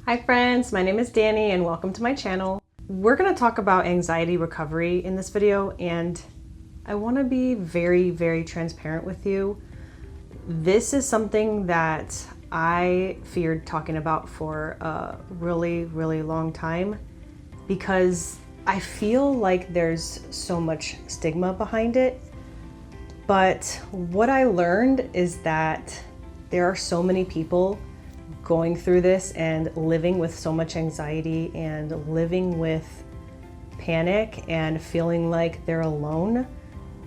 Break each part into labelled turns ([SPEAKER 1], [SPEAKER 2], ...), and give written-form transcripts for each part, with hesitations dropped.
[SPEAKER 1] Hi friends, my name is Danny and welcome to my channel. We're going to talk about anxiety recovery in this video, and I want to be very transparent with you. This is something that I feared talking about for a really long time because I feel like there's so much stigma behind it. But what I learned is that there are so many people going through this and living with so much anxiety and living with panic and feeling like they're alone.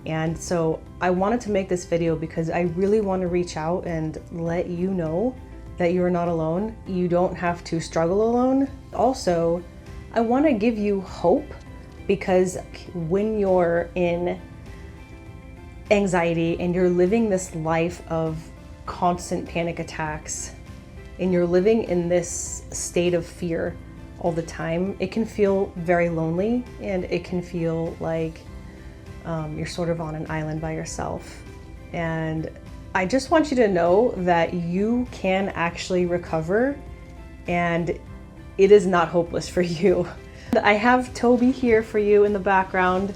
[SPEAKER 1] And so I wanted to make this video because I really want to reach out and let you know that you're not alone. You don't have to struggle alone. Also, I want to give you hope, because when you're in anxiety and you're living this life of constant panic attacks and you're living in this state of fear all the time, it can feel very lonely and it can feel like you're sort of on an island by yourself. And I just want you to know that you can actually recover and it is not hopeless for you. I have Toby here for you in the background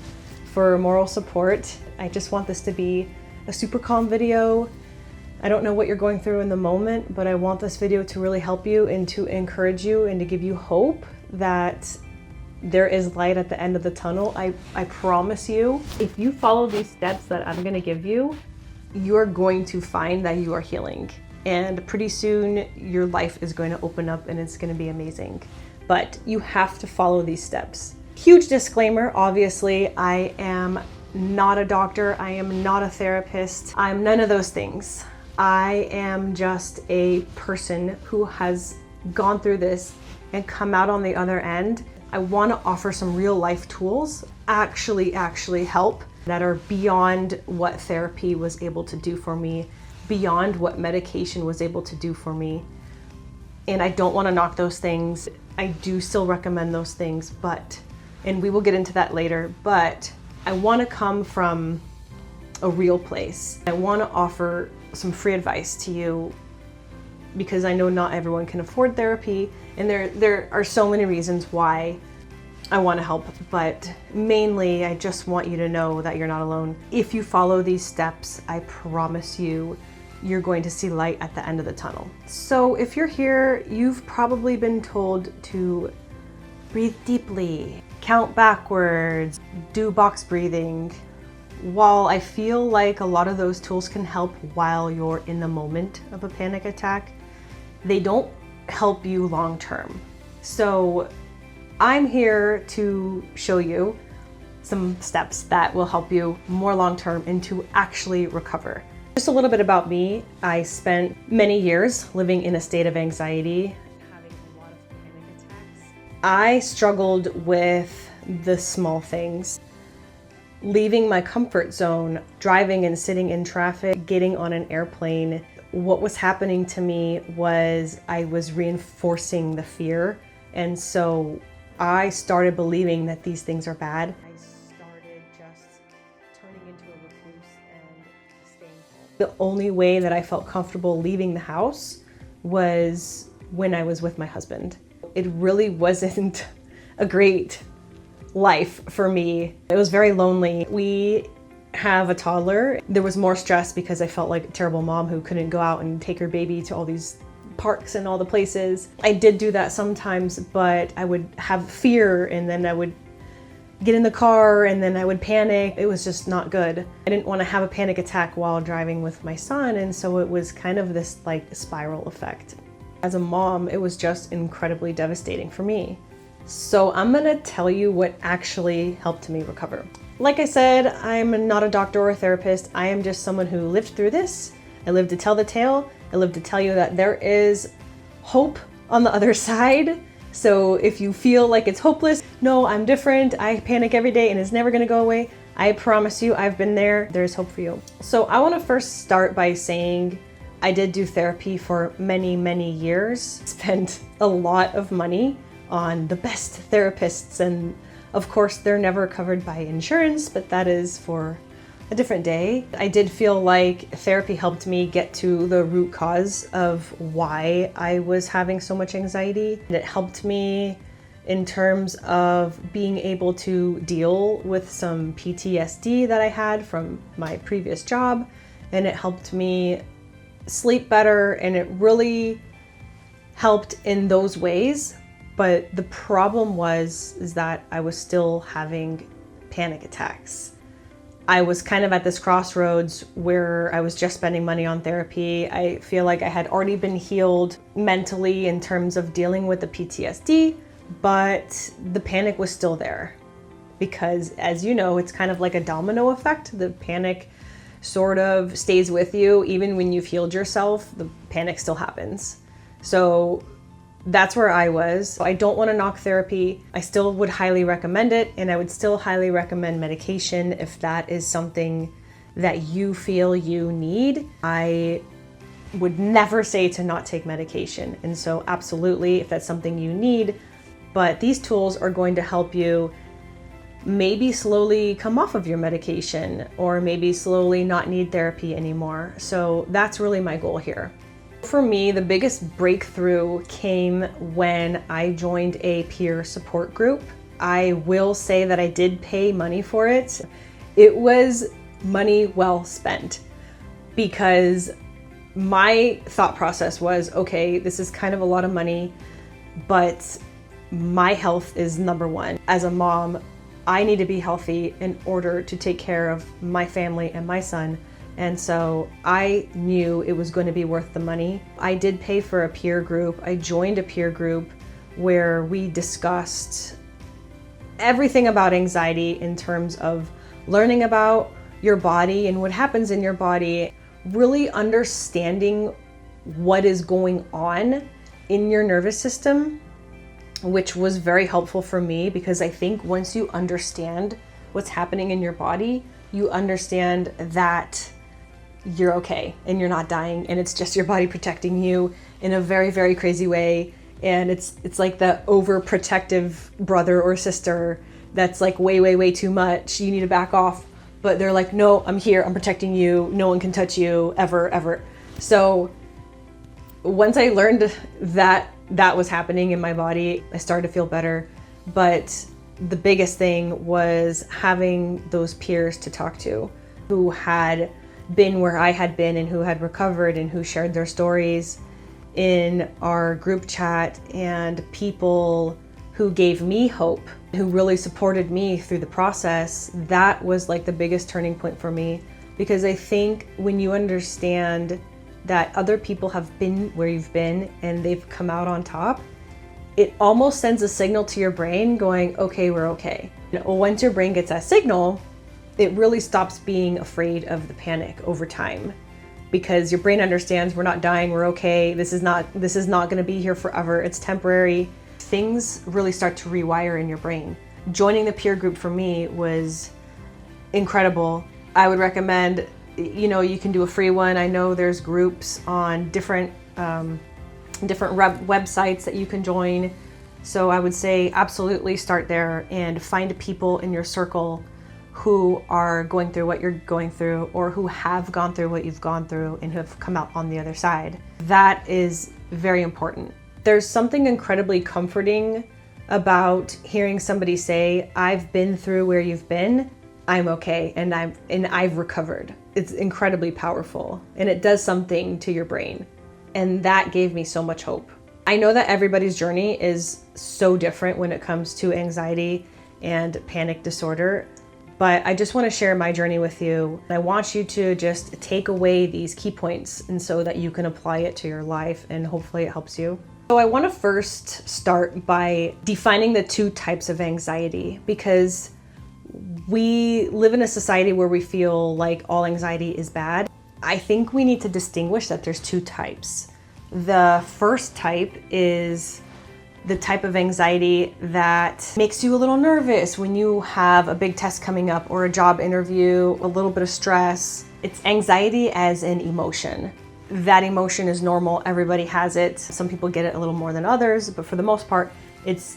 [SPEAKER 1] for moral support. I just want this to be a super calm video. I don't know what you're going through in the moment, but I want this video to really help you and to encourage you and to give you hope that there is light at the end of the tunnel. I promise you, if you follow these steps that I'm gonna give you, you're going to find that you are healing. And pretty soon your life is going to open up and it's gonna be amazing. But you have to follow these steps. Huge disclaimer, obviously, I am not a doctor, I am not a therapist, I'm none of those things. I am just a person who has gone through this and come out on the other end. I want to offer some real life tools, actually help, that are beyond what therapy was able to do for me, beyond what medication was able to do for me. And I don't want to knock those things. I do still recommend those things, and we will get into that later, but I want to come from a real place. I want to offer some free advice to you because I know not everyone can afford therapy, and there are so many reasons why I want to help, but mainly I just want you to know that you're not alone. If you follow these steps, I promise you, you're going to see light at the end of the tunnel. So if you're here, you've probably been told to breathe deeply, count backwards, do box breathing. While I feel like a lot of those tools can help while you're in the moment of a panic attack, they don't help you long term. So I'm here to show you some steps that will help you more long term and to actually recover. Just a little bit about me. I spent many years living in a state of anxiety, having a lot of panic attacks. I struggled with the small things. Leaving my comfort zone, driving and sitting in traffic, getting on an airplane. What was happening to me was I was reinforcing the fear. And so I started believing that these things are bad. I started just turning into a recluse and staying home. The only way that I felt comfortable leaving the house was when I was with my husband. It really wasn't a great life for me. It was very lonely. We have a toddler. There was more stress because I felt like a terrible mom who couldn't go out and take her baby to all these parks and all the places. I did do that sometimes, but I would have fear and then I would get in the car and then I would panic. It was just not good. I didn't want to have a panic attack while driving with my son, and so it was kind of this like spiral effect. As a mom, it was just incredibly devastating for me. So I'm gonna tell you what actually helped me recover. Like I said, I'm not a doctor or a therapist. I am just someone who lived through this. I lived to tell the tale. I lived to tell you that there is hope on the other side. So if you feel like it's hopeless, no, I'm different, I panic every day and it's never gonna go away, I promise you, I've been there, there's hope for you. So I wanna first start by saying I did do therapy for many years, spent a lot of money on the best therapists, and of course they're never covered by insurance, but that is for a different day. I did feel like therapy helped me get to the root cause of why I was having so much anxiety. It helped me in terms of being able to deal with some PTSD that I had from my previous job, and it helped me sleep better, and it really helped in those ways. But the problem is that I was still having panic attacks. I was kind of at this crossroads where I was just spending money on therapy. I feel like I had already been healed mentally in terms of dealing with the PTSD, but the panic was still there because, as you know, it's kind of like a domino effect. The panic sort of stays with you. Even when you've healed yourself, the panic still happens. So that's where I was. I don't want to knock therapy. I still would highly recommend it, and I would still highly recommend medication if that is something that you feel you need. I would never say to not take medication. And so absolutely, if that's something you need, but these tools are going to help you maybe slowly come off of your medication or maybe slowly not need therapy anymore. So that's really my goal here. For me, the biggest breakthrough came when I joined a peer support group. I will say that I did pay money for it. It was money well spent because my thought process was, okay, this is kind of a lot of money, but my health is number one. As a mom, I need to be healthy in order to take care of my family and my son. And so I knew it was going to be worth the money. I did pay for a peer group. I joined a peer group where we discussed everything about anxiety in terms of learning about your body and what happens in your body, really understanding what is going on in your nervous system, which was very helpful for me because I think once you understand what's happening in your body, you understand that you're okay and you're not dying, and it's just your body protecting you in a very, very crazy way. And it's like the overprotective brother or sister that's like way, way, way too much. You need to back off. But they're like, no, I'm here, I'm protecting you. No one can touch you ever, ever. So once I learned that that was happening in my body, I started to feel better. But the biggest thing was having those peers to talk to who had been where I had been and who had recovered and who shared their stories in our group chat, and people who gave me hope, who really supported me through the process. That was like the biggest turning point for me, because I think when you understand that other people have been where you've been and they've come out on top, it almost sends a signal to your brain going, okay, we're okay. Once your brain gets that signal, it really stops being afraid of the panic over time, because your brain understands we're not dying, we're okay. This is not going to be here forever. It's temporary. Things really start to rewire in your brain. Joining the peer group for me was incredible. I would recommend, you can do a free one. I know there's groups on different websites that you can join. So I would say absolutely start there and find people in your circle who are going through what you're going through, or who have gone through what you've gone through and who have come out on the other side. That is very important. There's something incredibly comforting about hearing somebody say, I've been through where you've been, I'm okay, and I've recovered. It's incredibly powerful, and it does something to your brain. And that gave me so much hope. I know that everybody's journey is so different when it comes to anxiety and panic disorder, but I just want to share my journey with you. I want you to just take away these key points, and so that you can apply it to your life, and hopefully it helps you. So I want to first start by defining the two types of anxiety, because we live in a society where we feel like all anxiety is bad. I think we need to distinguish that there's two types. The first type is the type of anxiety that makes you a little nervous when you have a big test coming up or a job interview, a little bit of stress. It's anxiety as an emotion. That emotion is normal, everybody has it. Some people get it a little more than others, but for the most part, it's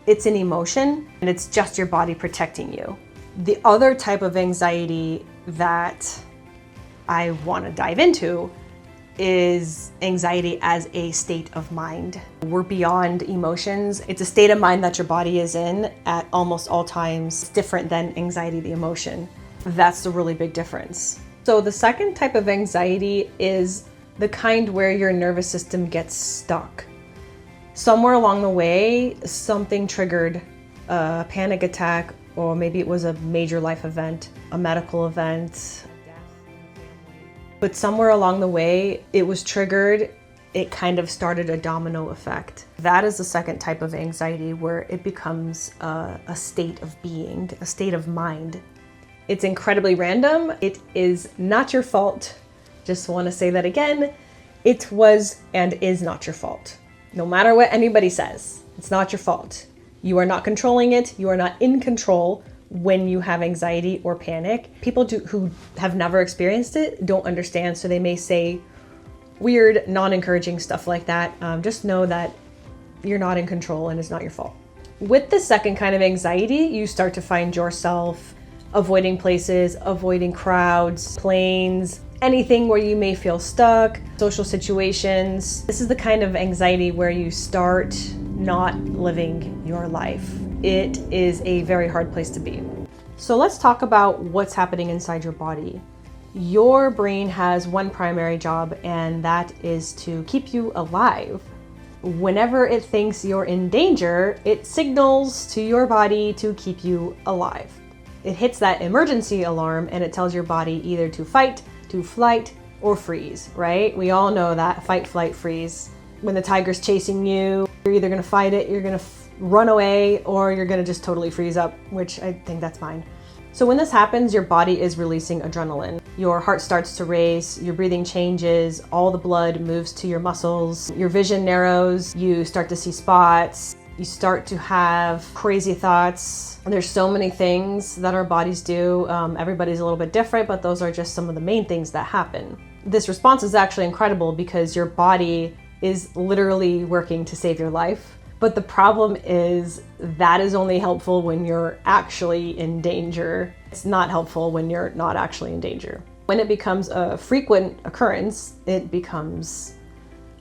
[SPEAKER 1] an emotion, and it's just your body protecting you. The other type of anxiety that I want to dive into is anxiety as a state of mind. We're beyond emotions. It's a state of mind that your body is in at almost all times. It's different than anxiety, the emotion. That's the really big difference. So the second type of anxiety is the kind where your nervous system gets stuck. Somewhere along the way, something triggered a panic attack, or maybe it was a major life event, a medical event, but somewhere along the way, it was triggered. It kind of started a domino effect. That is the second type of anxiety, where it becomes a state of being, a state of mind. It's incredibly random. It is not your fault. Just want to say that again. It was and is not your fault. No matter what anybody says, it's not your fault. You are not controlling it. You are not in control when you have anxiety or panic. People who have never experienced it don't understand, so they may say weird, non-encouraging stuff like that. Just know that you're not in control and it's not your fault. With the second kind of anxiety, you start to find yourself avoiding places, avoiding crowds, planes, anything where you may feel stuck, social situations. This is the kind of anxiety where you start not living your life. It is a very hard place to be. So let's talk about what's happening inside your body. Your brain has one primary job, and that is to keep you alive. Whenever it thinks you're in danger, it signals to your body to keep you alive. It hits that emergency alarm and it tells your body either to fight, to flight, or freeze, right? We all know that fight, flight, freeze. When the tiger's chasing you, you're either gonna fight it, you're gonna run away, or you're gonna just totally freeze up, which I think that's fine. So when this happens, your body is releasing adrenaline. Your heart starts to race, your breathing changes, all the blood moves to your muscles, your vision narrows, you start to see spots, you start to have crazy thoughts. There's so many things that our bodies do. Everybody's a little bit different, but those are just some of the main things that happen. This response is actually incredible because your body is literally working to save your life. But the problem is that is only helpful when you're actually in danger. It's not helpful when you're not actually in danger. When it becomes a frequent occurrence, it becomes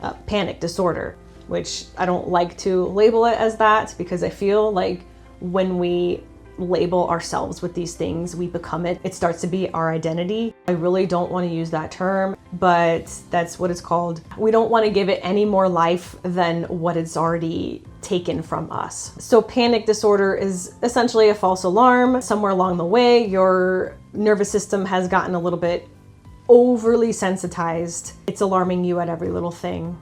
[SPEAKER 1] a panic disorder, which I don't like to label it as that because I feel like when we label ourselves with these things, we become it. It starts to be our identity. I really don't want to use that term, but that's what it's called. We don't want to give it any more life than what it's already taken from us. So panic disorder is essentially a false alarm. Somewhere along the way, your nervous system has gotten a little bit overly sensitized. It's alarming you at every little thing.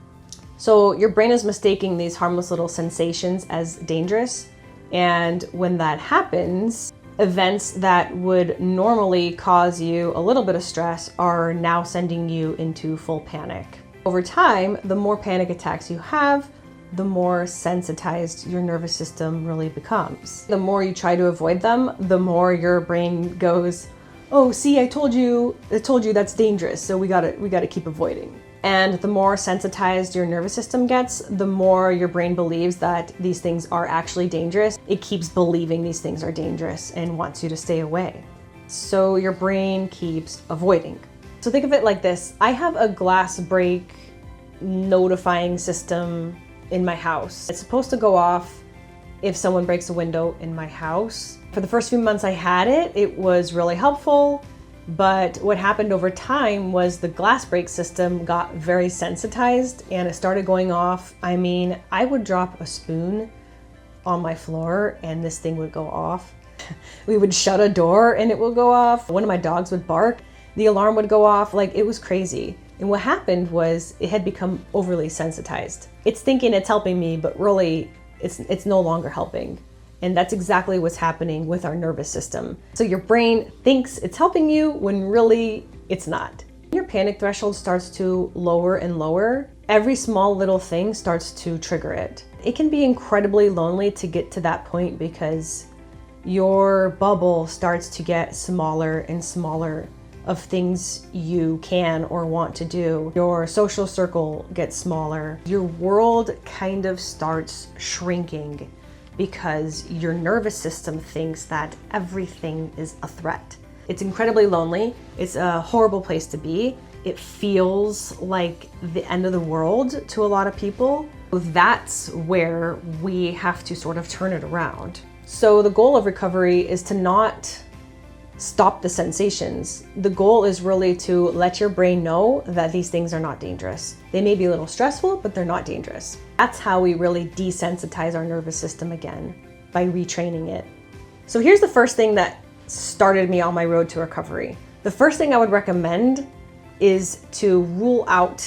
[SPEAKER 1] So your brain is mistaking these harmless little sensations as dangerous. And when that happens, events that would normally cause you a little bit of stress are now sending you into full panic. Over time, the more panic attacks you have, the more sensitized your nervous system really becomes. The more you try to avoid them, the more your brain goes, oh, see, I told you that's dangerous, so we gotta keep avoiding. And the more sensitized your nervous system gets, the more your brain believes that these things are actually dangerous. It keeps believing these things are dangerous and wants you to stay away. So your brain keeps avoiding. So think of it like this. I have a glass break notifying system in my house. It's supposed to go off if someone breaks a window in my house. For the first few months I had it, it was really helpful. But what happened over time was the glass break system got very sensitized and it started going off. I mean, I would drop a spoon on my floor and this thing would go off. We would shut a door and it would go off. One of my dogs would bark, the alarm would go off. Like, it was crazy. And what happened was it had become overly sensitized. It's thinking it's helping me, but really it's no longer helping. And that's exactly what's happening with our nervous system. So your brain thinks it's helping you when really it's not. Your panic threshold starts to lower and lower. Every small little thing starts to trigger it. It can be incredibly lonely to get to that point because your bubble starts to get smaller and smaller of things you can or want to do. Your social circle gets smaller. Your world kind of starts shrinking because your nervous system thinks that everything is a threat. It's incredibly lonely. It's a horrible place to be. It feels like the end of the world to a lot of people. That's where we have to sort of turn it around. So the goal of recovery is to not stop the sensations. The goal is really to let your brain know that these things are not dangerous. They may be a little stressful, but they're not dangerous. That's how we really desensitize our nervous system again, by retraining it. So here's the first thing that started me on my road to recovery. The first thing I would recommend is to rule out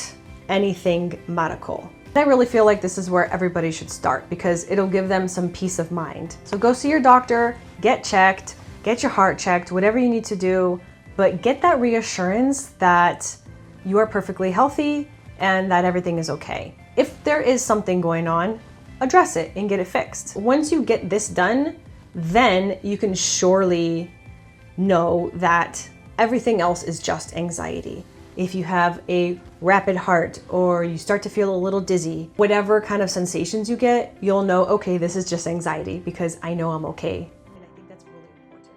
[SPEAKER 1] anything medical. I really feel like this is where everybody should start because it'll give them some peace of mind. So go see your doctor, get checked, get your heart checked, whatever you need to do, but get that reassurance that you are perfectly healthy and that everything is okay. If there is something going on, address it and get it fixed. Once you get this done, then you can surely know that everything else is just anxiety. If you have a rapid heart or you start to feel a little dizzy, whatever kind of sensations you get, you'll know, okay, this is just anxiety because I know I'm okay. And I think that's really important.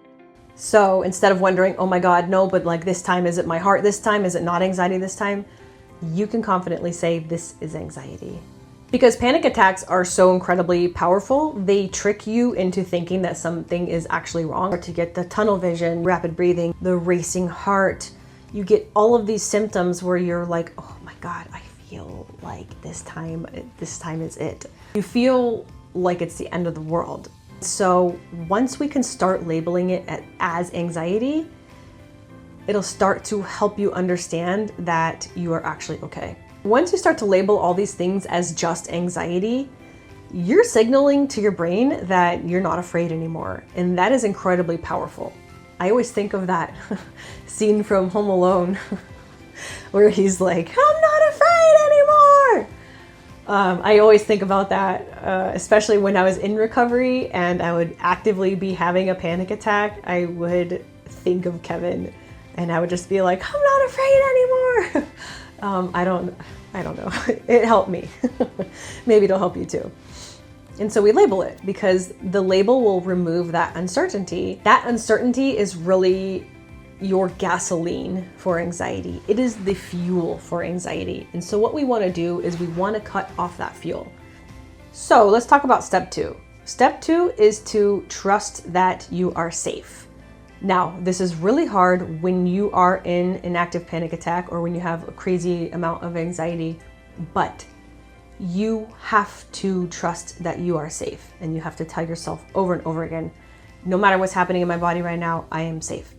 [SPEAKER 1] So instead of wondering, oh my God, no, but like this time, is it my heart this time? Is it not anxiety this time? You can confidently say this is anxiety. Because panic attacks are so incredibly powerful, they trick you into thinking that something is actually wrong. Or to get the tunnel vision, rapid breathing, the racing heart, you get all of these symptoms where you're like, oh my God, I feel like this time is it. You feel like it's the end of the world. So once we can start labeling it as anxiety, it'll start to help you understand that you are actually okay. Once you start to label all these things as just anxiety, you're signaling to your brain that you're not afraid anymore. And that is incredibly powerful. I always think of that scene from Home Alone where he's like, I'm not afraid anymore. I always think about that, especially when I was in recovery and I would actively be having a panic attack. I would think of Kevin and I would just be like, I'm not afraid anymore. I don't know. It helped me. Maybe it'll help you too. And so we label it because the label will remove that uncertainty. That uncertainty is really your gasoline for anxiety. It is the fuel for anxiety. And so what we want to do is we want to cut off that fuel. So let's talk about step 2. Step 2 is to trust that you are safe. Now, this is really hard when you are in an active panic attack or when you have a crazy amount of anxiety, but you have to trust that you are safe, and you have to tell yourself over and over again, no matter what's happening in my body right now, I am safe.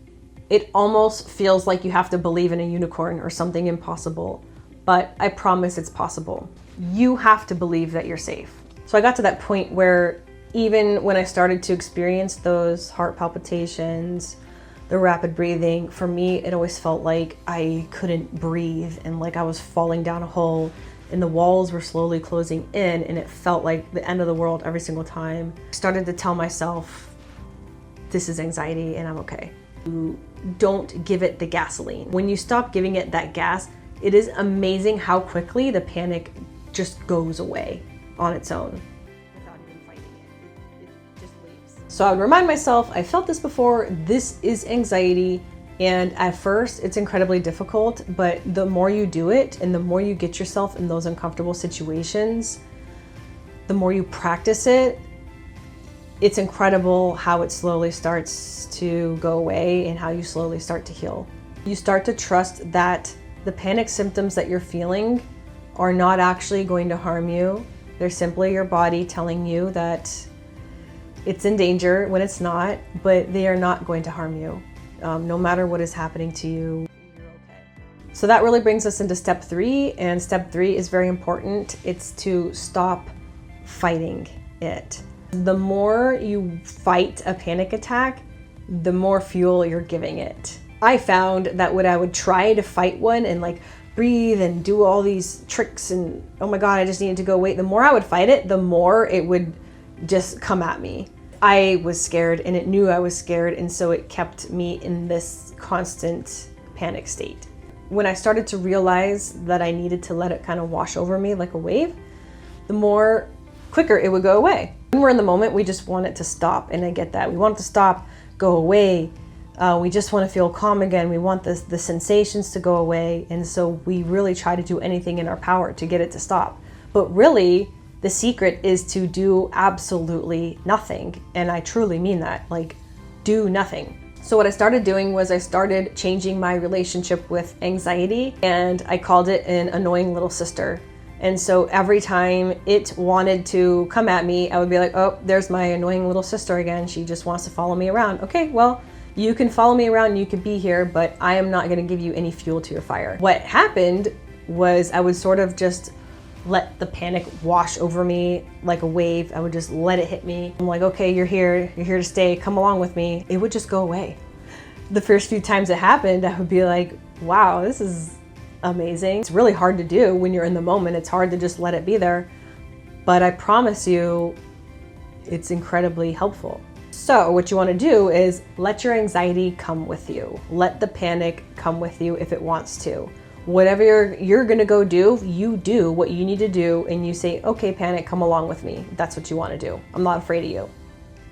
[SPEAKER 1] It almost feels like you have to believe in a unicorn or something impossible, but I promise it's possible. You have to believe that you're safe. So I got to that point where even when I started to experience those heart palpitations, the rapid breathing, for me, it always felt like I couldn't breathe and like I was falling down a hole and the walls were slowly closing in and it felt like the end of the world every single time. I started to tell myself, this is anxiety and I'm okay. You don't give it the gasoline. When you stop giving it that gas, it is amazing how quickly the panic just goes away on its own without even fighting it. It just leaves. So I would remind myself, I felt this before, this is anxiety. And at first it's incredibly difficult, but the more you do it and the more you get yourself in those uncomfortable situations, the more you practice it, it's incredible how it slowly starts to go away and how you slowly start to heal. You start to trust that the panic symptoms that you're feeling are not actually going to harm you. They're simply your body telling you that it's in danger when it's not, but they are not going to harm you. No matter what is happening to you, you're okay. So that really brings us into step 3, and step 3 is very important. It's to stop fighting it. The more you fight a panic attack, the more fuel you're giving it. I found that when I would try to fight one and like breathe and do all these tricks and oh my God, I just needed to go away, the more I would fight it, the more it would just come at me. I was scared and it knew I was scared, and so it kept me in this constant panic state. When I started to realize that I needed to let it kind of wash over me like a wave, the more quicker it would go away. When we're in the moment, we just want it to stop, and I get that. We want it to stop, go away, We just want to feel calm again. We want the sensations to go away. And so we really try to do anything in our power to get it to stop. But really, the secret is to do absolutely nothing. And I truly mean that, like, do nothing. So what I started doing was I started changing my relationship with anxiety, and I called it an annoying little sister. And so every time it wanted to come at me, I would be like, oh, there's my annoying little sister again. She just wants to follow me around. Okay, well, you can follow me around, you can be here, but I am not going to give you any fuel to your fire. What happened was I would sort of just let the panic wash over me like a wave. I would just let it hit me. I'm like, okay, you're here to stay, come along with me. It would just go away. The first few times it happened, I would be like, wow, this is amazing. It's really hard to do when you're in the moment. It's hard to just let it be there. But I promise you, it's incredibly helpful. So what you want to do is let your anxiety come with you. Let the panic come with you if it wants to. Whatever you're going to go do, you do what you need to do, and you say, okay, panic, come along with me. That's what you want to do. I'm not afraid of you.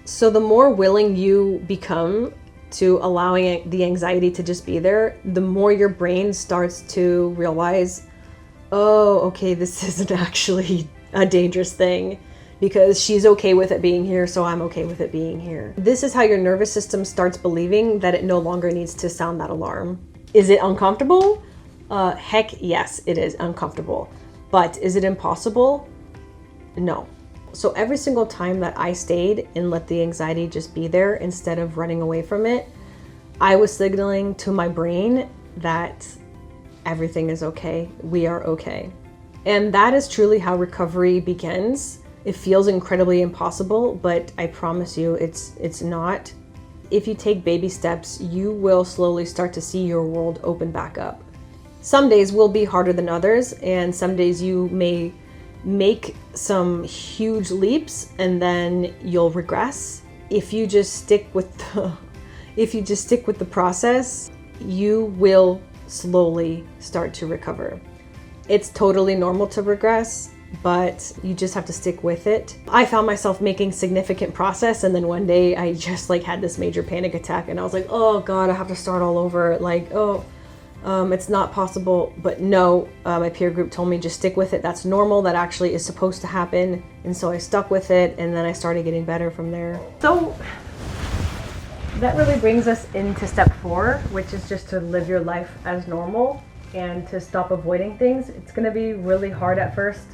[SPEAKER 1] So the more willing you become to allowing the anxiety to just be there, the more your brain starts to realize, oh, okay, this isn't actually a dangerous thing, because she's okay with it being here, so I'm okay with it being here. This is how your nervous system starts believing that it no longer needs to sound that alarm. Is it uncomfortable? Heck yes, it is uncomfortable. But is it impossible? No. So every single time that I stayed and let the anxiety just be there instead of running away from it, I was signaling to my brain that everything is okay. We are okay. And that is truly how recovery begins. It feels incredibly impossible, but I promise you it's not. If you take baby steps, you will slowly start to see your world open back up. Some days will be harder than others, and some days you may make some huge leaps and then you'll regress. If you just stick with the process, you will slowly start to recover. It's totally normal to regress, but you just have to stick with it. I found myself making significant progress, and then one day I just had this major panic attack, and I was like, oh God, I have to start all over. It's not possible. But no, my peer group told me just stick with it. That's normal. That actually is supposed to happen. And so I stuck with it, and then I started getting better from there. So that really brings us into step 4, which is just to live your life as normal and to stop avoiding things. It's going to be really hard at first,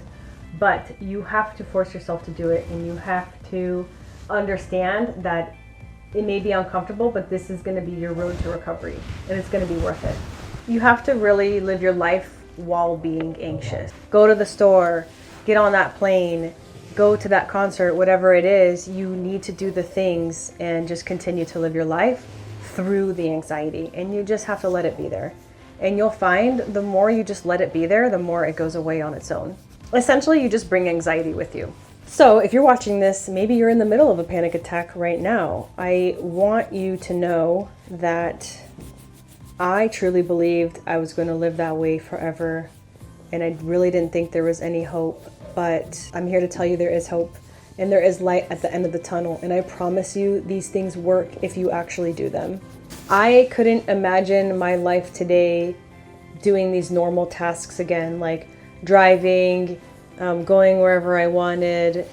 [SPEAKER 1] but you have to force yourself to do it, and you have to understand that it may be uncomfortable, but this is going to be your road to recovery, and it's going to be worth it. You have to really live your life while being anxious. Go to the store, get on that plane, go to that concert, whatever it is, you need to do the things and just continue to live your life through the anxiety, and you just have to let it be there. And you'll find the more you just let it be there, the more it goes away on its own. Essentially, you just bring anxiety with you. So if you're watching this, maybe you're in the middle of a panic attack right now. I want you to know that I truly believed I was going to live that way forever, and I really didn't think there was any hope. But I'm here to tell you there is hope, and there is light at the end of the tunnel, and I promise you these things work if you actually do them. I couldn't imagine my life today doing these normal tasks again, like driving, going wherever I wanted,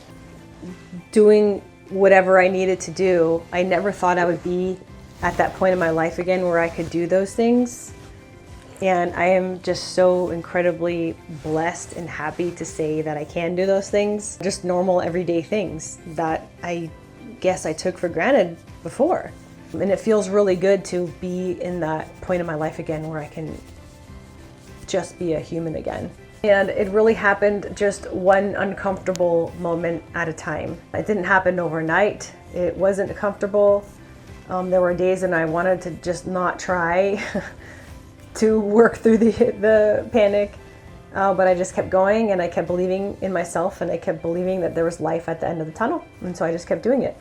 [SPEAKER 1] doing whatever I needed to do. I never thought I would be at that point in my life again where I could do those things. And I am just so incredibly blessed and happy to say that I can do those things. Just normal everyday things that I guess I took for granted before. And it feels really good to be in that point in my life again where I can just be a human again. And it really happened just one uncomfortable moment at a time. It didn't happen overnight. It wasn't comfortable. There were days when I wanted to just not try to work through the panic, but I just kept going, and I kept believing in myself, and I kept believing that there was life at the end of the tunnel. And so I just kept doing it.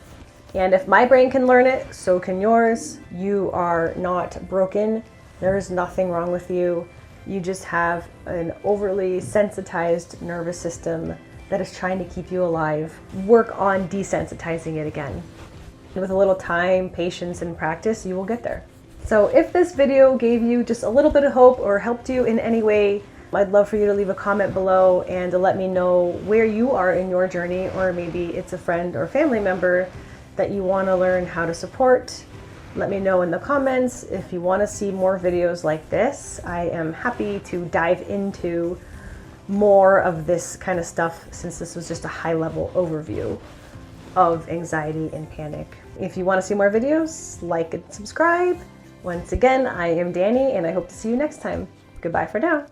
[SPEAKER 1] And if my brain can learn it, so can yours. You are not broken. There is nothing wrong with you. You just have an overly sensitized nervous system that is trying to keep you alive. Work on desensitizing it again. With a little time, patience, and practice, you will get there. So if this video gave you just a little bit of hope or helped you in any way, I'd love for you to leave a comment below and to let me know where you are in your journey, or maybe it's a friend or family member that you want to learn how to support. Let me know in the comments. If you want to see more videos like this, I am happy to dive into more of this kind of stuff, since this was just a high-level overview of anxiety and panic. If you want to see more videos, like and subscribe. Once again, I am Danny, and I hope to see you next time. Goodbye for now.